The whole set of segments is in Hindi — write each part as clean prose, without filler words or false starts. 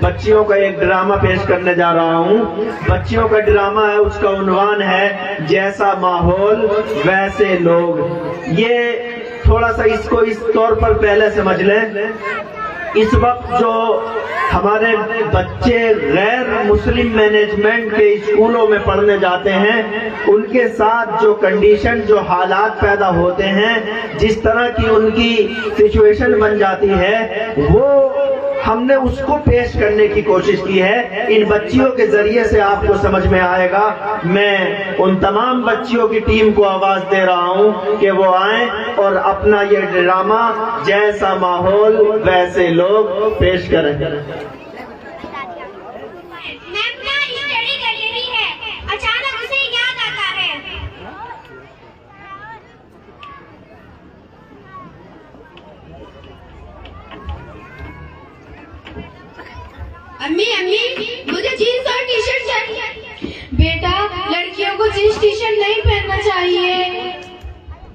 बच्चियों का एक ड्रामा पेश करने जा रहा हूँ। बच्चियों का ड्रामा है, उसका उन्वान है जैसा माहौल वैसे लोग। ये थोड़ा सा इसको इस तौर पर पहले समझ लें। इस वक्त जो हमारे बच्चे गैर मुस्लिम मैनेजमेंट के स्कूलों में पढ़ने जाते हैं, उनके साथ जो कंडीशन, जो हालात पैदा होते हैं, जिस तरह की उनकी सिचुएशन बन जाती है, वो हमने उसको पेश करने की कोशिश की है। इन बच्चियों के जरिए से आपको समझ में आएगा। मैं उन तमाम बच्चियों की टीम को आवाज दे रहा हूं कि वो आए और अपना ये ड्रामा जैसा माहौल वैसे लोग पेश करें। अम्मी मुझे जीन्स और टी शर्ट चाहिए। बेटा, लड़कियों को जीन्स टी शर्ट नहीं पहनना चाहिए।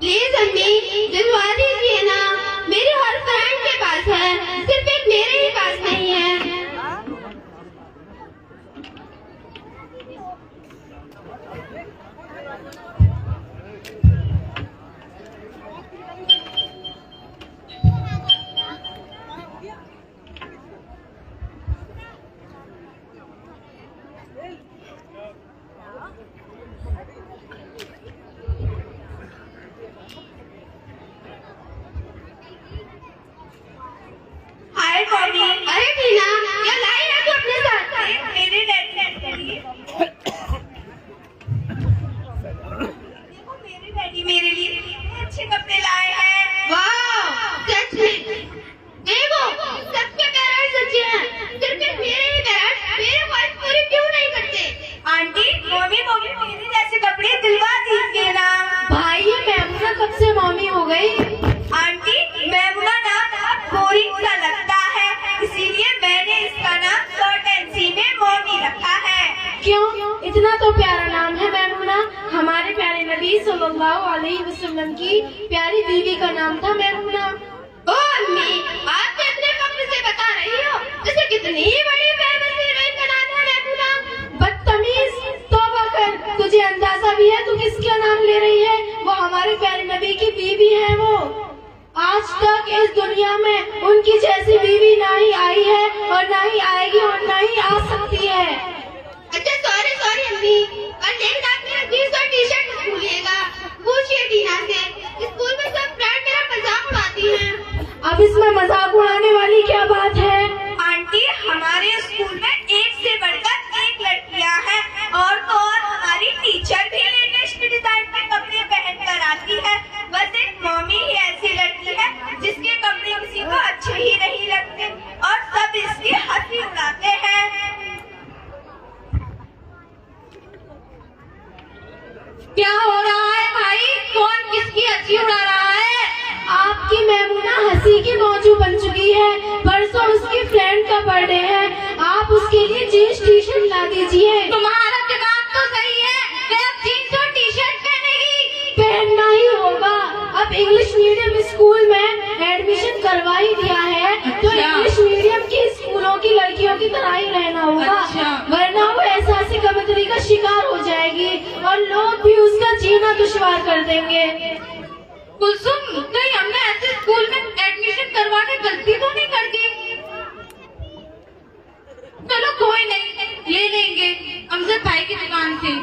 प्लीज अम्मी, दिलवा दीजिए ना। मेरे हर फ्रेंड के पास है, सिर्फ एक मेरे ही पास नहीं है। अरे टीना, क्या लाई है तू अपने साथ? मेरे डैडी के लिए। देखो, मेरे डैडी मेरे लिए कितने अच्छे कपड़े लाए हैं। वाह, सच में। देखो, सबके पेरेंट्स अच्छे हैं, सिर्फ मेरे ही पेरेंट्स मेरे ख्वाहिश पूरी क्यों नहीं करते? आंटी, मम्मी मेरे जैसे कपड़े दिलवा दीजिए ना। भाई, ये मैमुना कब से मम्मी हो गई? आंटी, मैमुना नाम बोरिंग सा लगता है, इसीलिए मैंने इसका नाम शॉर्ट एंड सी में मम्मी रखा है। क्यों? इतना तो प्यारा नाम है मैमुना। हमारे प्यारे नबी सल्लल्लाहु अलैहि वसल्लम की प्यारी बीवी का नाम था मैमुना। ओ अम्मी, आप तो अपने कब्र से बता रही हो जैसे कितनी बड़ी फेमस हीरोइन का नाम है मैमुना। बदतमीज, तौबा कर। तुझे अंदाजा भी है तू किसका नाम ले रही है? वो हमारे प्यारे नबी की बीवी है। वो आज तक इस दुनिया में उनकी जैसी बीवी ना ही आई है और ना ही आएगी और ना ही आ सकती है। अच्छा, सॉरी अम्मी, और नेक्स्ट आप मेरा जीन्स और टी शर्ट मत भूलिएगा। पूछिए टीना से, स्कूल में सब फ्रेंड मेरा मजाक उड़ाती हैं। अब इसमें मजाक उड़ाने वाली क्या बात है? आंटी, हमारे स्कूल में एक से बढ़कर एक लड़कियां हैं, और तो और हमारी टीचर भी लेटेस्ट डिजाइन के कपड़े पहनकर आती है। बस एक मम्मी ही ऐसी लड़की है जिसके कपड़े किसी को अच्छे ही नहीं लगते और सब इसकी हंसी उड़ाते हैं। क्या हो रहा है भाई? कौन किसकी हंसी उड़ा रहा है? आपकी मैमुना हंसी की मौजू बन चुकी है। परसों उसकी फ्रेंड का बर्थडे है, आप उसके लिए जीन्स टी शर्ट ला दीजिए। तुम्हारा दिमाग तो सही है, अब जीन्स और टी शर्ट पहनेगी? पहनना ही होगा। अब इंग्लिश मीडियम स्कूल में एडमिशन करवा ही दिया है, तो इंग्लिश मीडियम की स्कूलों की लड़कियों की तरह ही रहना होगा। वरना वो एहसास कमतरी का शिकार हो जाएगी और लोग भी उसका जीना दुश्वार कर देंगे। कुलसुम, कहीं हमने ऐसे स्कूल में एडमिशन करवा के गलती तो नहीं कर दी? चलो कोई नहीं, ले लेंगे अमजद भाई की दुकान से।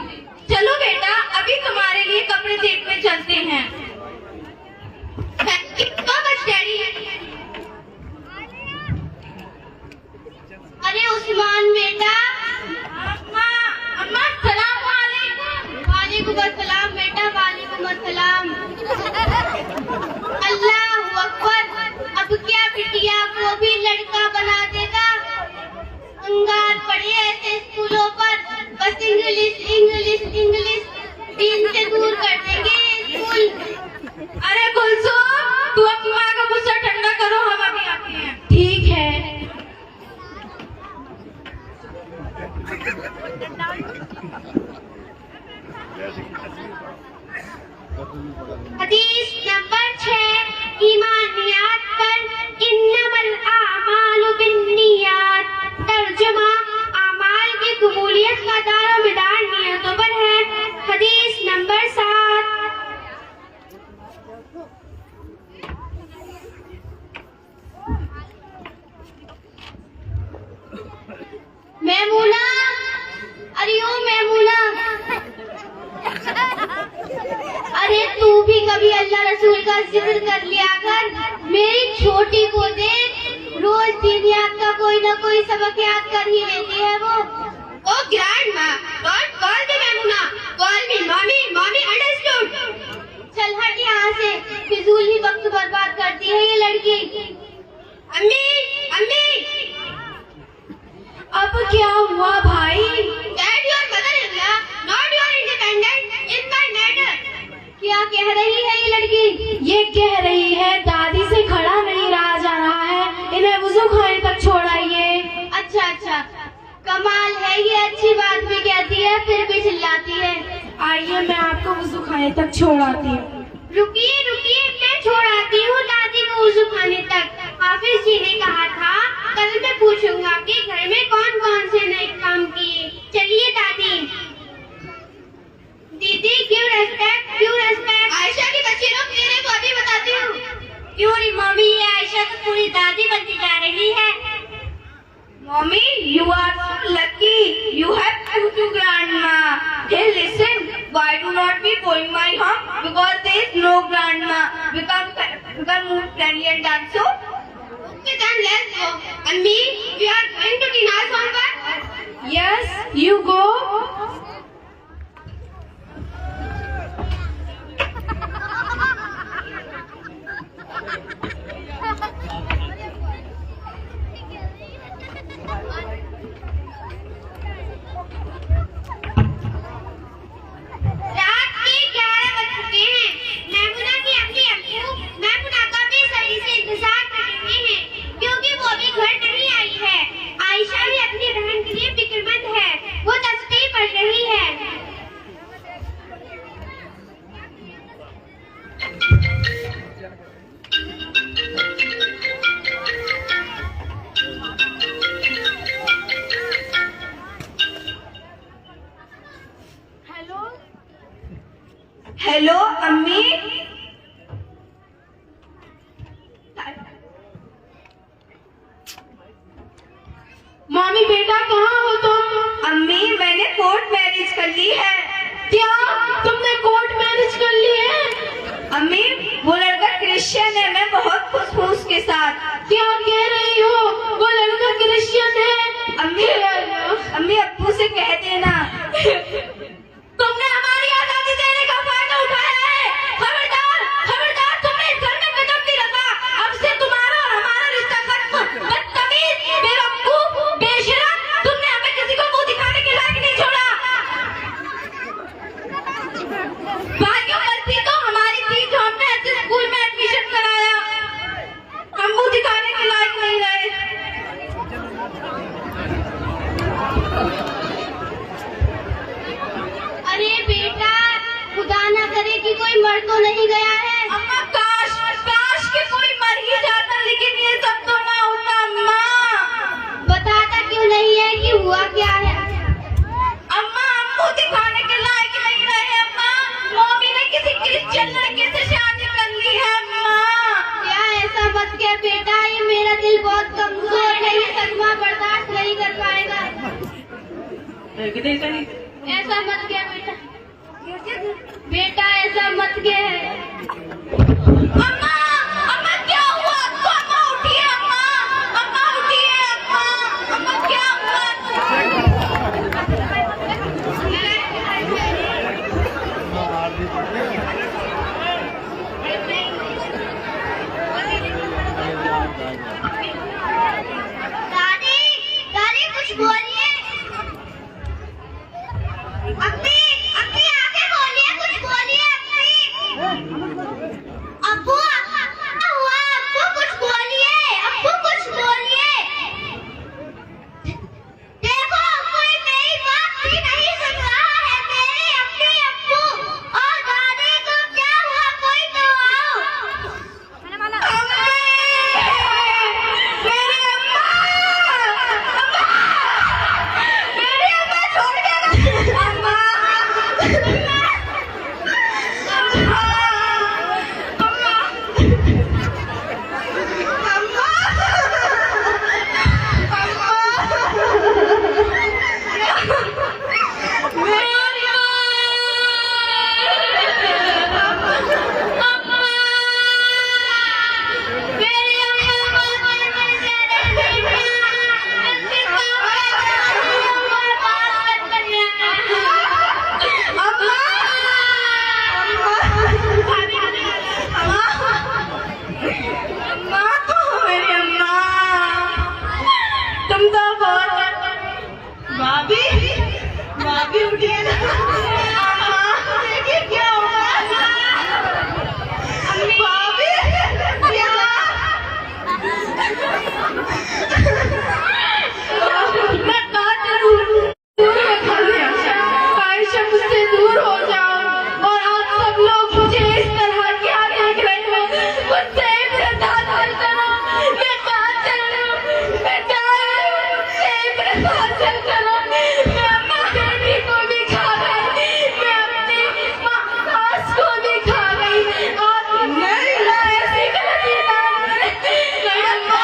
चलो बेटा, अभी तुम्हारे लिए कपड़े देखने चलते हैं। डैडी, अरे उस्मान बेटा। अम्मा सलाम वालेकुम। वालेकुम अस्सलाम बेटा, वालेकुम अस्सलाम। अल्लाह अकबर। अब क्या बिटिया को भी लड़का बना देगा? अंगार पड़े ऐसे स्कूलों पर, बस इंग्लिश इंग्लिश इंग्लिश, दीन से दूर कर देंगे स्कूल। अरे कुलसुम, तू अपनी माँ का गुस्सा ठंडा करो, हम अभी आते हैं। ठीक है। हदीस नंबर 6, ईमानियात पर इन्नमल आमालु बिन्नियात। तर्जुमा जिक्र कर लिया कर, मेरी छोटी को देख, रोज 3 याद का कोई ना कोई सबक याद कर ही लेती है वो। Oh grandma, don't call me Maimuna, call me mummy, mummy understood. चल हट यहाँ से, फिजूल ही वक्त बर्बाद करती है ये लड़की। अम्मी, अम्मी। अब क्या हुआ भाई? Dad, your mother-in-law, not your independent, in my matter। क्या कह रही है ये लड़की? ये कह रही है दादी से खड़ा नहीं रहा जा रहा है, इन्हें वुजू खाने तक छोड़ आइए। अच्छा अच्छा, कमाल है, ये अच्छी बात भी कहती है फिर भी चिल्लाती है। आइए मैं आपको वुजू खाने तक छोड़ आती हूँ। रुकिए रुकिए, मैं छोड़ आती हूँ दादी को वुजू खाने तक। हाफिज जी ने कहा था कल मैं पूछूंगा कि घर में कौन कौन से नए काम किए। चलिए दादी। दीदी क्यों रेस्पेक्ट, क्यों रेस्पेक्ट? आयशा की बच्ची लोग तेरे को अभी बताती हूँ। क्यों री मम्मी, ये आयशा तो पूरी दादी बनती जा रही है। Mommy, you are so lucky. You have two grandma. Hey, listen. Why do not we going my home? Because there is no grandma. We can move friendly and dance so. Okay, then let's go. Ammi, we are going to dinner somewhere. Yes, you go. रात के 11 बज चुके हैं। मैमुना की अपनी अम्मू मैमुना का बेसब्री से इंतजार कर रहे हैं क्योंकि वो अभी घर नहीं आई है। आयशा भी अपनी बहन के लिए फिक्रमंद है, वो तस्बीह पढ़ रही है। Hello, अम्मी। मम्मी बेटा कहाँ हो तुम? अम्मी मैंने कोर्ट मैरिज कर ली है। क्या तुमने कोर्ट मैरिज कर ली है? अम्मी वो लड़का क्रिश्चियन है, मैं बहुत खुश हूँ उसके साथ। क्या कह रही हो? वो लड़का क्रिश्चियन है? अम्मी अब्बू से कह देना। तुमने हमारी आजादी देने का फायदा उठाया है। खबरदार खबरदार, तुमने इस घर में कदम नहीं रखा। अब से तुम्हारा और हमारा रिश्ता खत्म। बदतमीज, बेवकूफ, बेशरम, तुमने हमें किसी को मुंह दिखाने के लायक नहीं छोड़ा। भाइयों गलती तो हमारी थी जो हमने ऐसे स्कूल में एडमिशन कराया। हम मुंह दिखाने के लायक नहीं रहे। अरे बेटा, खुदा न करे कि कोई मर तो नहीं गया है। अम्मा काश काश कि कोई मर ही जाता, लेकिन ये सब तो ना होता। अम्मा बताता क्यों नहीं है कि हुआ क्या है? अम्मा हम मुंह दिखाने के लायक नहीं रहे। अम्मा मम्मी ने किसी क्रिश्चियन लड़के से शादी कर ली है। अम्मा क्या ऐसा मत कह बेटा, ये मेरा दिल बहुत कमजोर है, ये सदमा बर्दाश्त नहीं कर पाएगा। ऐसा मत कह बेटा, बेटा ऐसा मत कह। अम्मा अम्मा क्या हुआ आपको? अम्मा उठिए, अम्मा अम्मा उठिए, अम्मा अम्मा क्या हुआ? दादी, दादी कुछ बोलिए। अम्मी, अम्मी आके बोलिए, कुछ बोलिए अम्मी। अब्बू क्या हुआ? अब्बू कुछ बोलिए, अब्बू कुछ बोलिए। देखो कोई मेरी बात भी नहीं सुन रहा है। मेरी अम्मी, अब्बू और दादी को क्या हुआ? कोई तो आओ। भाभी भाभी उठिए ना। देखिए क्या हुआ। भाभी क्या मैं कहाँ चलूं? दूर में खा लिया। कायशा मुझसे दूर हो जाओ। और आप सब लोग मुझे इस तरह क्या देख रहे हो? मुझसे इब्रात हासिल करो। मैं कहाँ चलूं? मैं कहाँ मुझसे इब्रात हासिल करो। मैं अपनी बेटी को भी खा गई। मैं अपनी सास को भी खा गई। आप नहीं ऐसी गलती ना करें। नहीं अम्मा।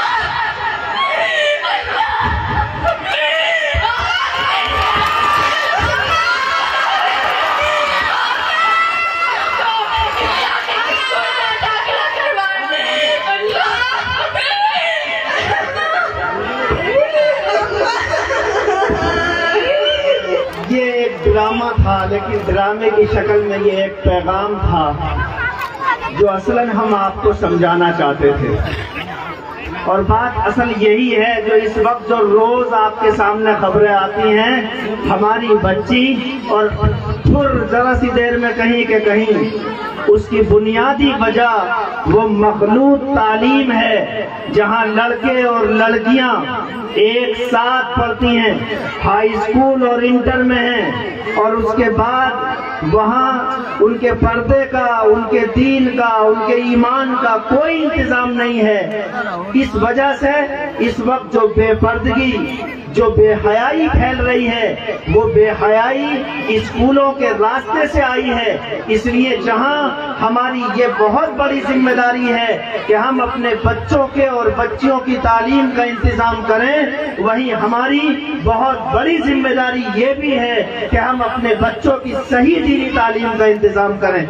ये एक ड्रामा था, लेकिन ड्रामे की शक्ल में ये एक पैगाम था जो असलन हम आपको समझाना चाहते थे। और बात असल यही है जो इस वक्त जो रोज आपके सामने खबरें आती हैं, हमारी बच्ची और फिर जरा सी देर में कहीं के कहीं उसकी बुनियादी वजह वो मखलूत तालीम है, जहां लड़के और लड़कियां एक साथ पढ़ती हैं, हाई स्कूल और इंटर में हैं, और उसके बाद वहां उनके पर्दे का, उनके दीन का, उनके ईमान का कोई इंतजाम नहीं है। इस वजह से इस वक्त जो बेपर्दगी, जो बेहयाई फैल रही है, वो बेहयाई स्कूलों के रास्ते से आई है। इसलिए जहां हमारी ये बहुत बड़ी जिम्मेदारी है कि हम अपने बच्चों के और बच्चियों की तालीम का इंतजाम करें, वहीं हमारी बहुत बड़ी जिम्मेदारी ये भी है कि हम अपने बच्चों की सही दीनी तालीम का इंतजाम करें।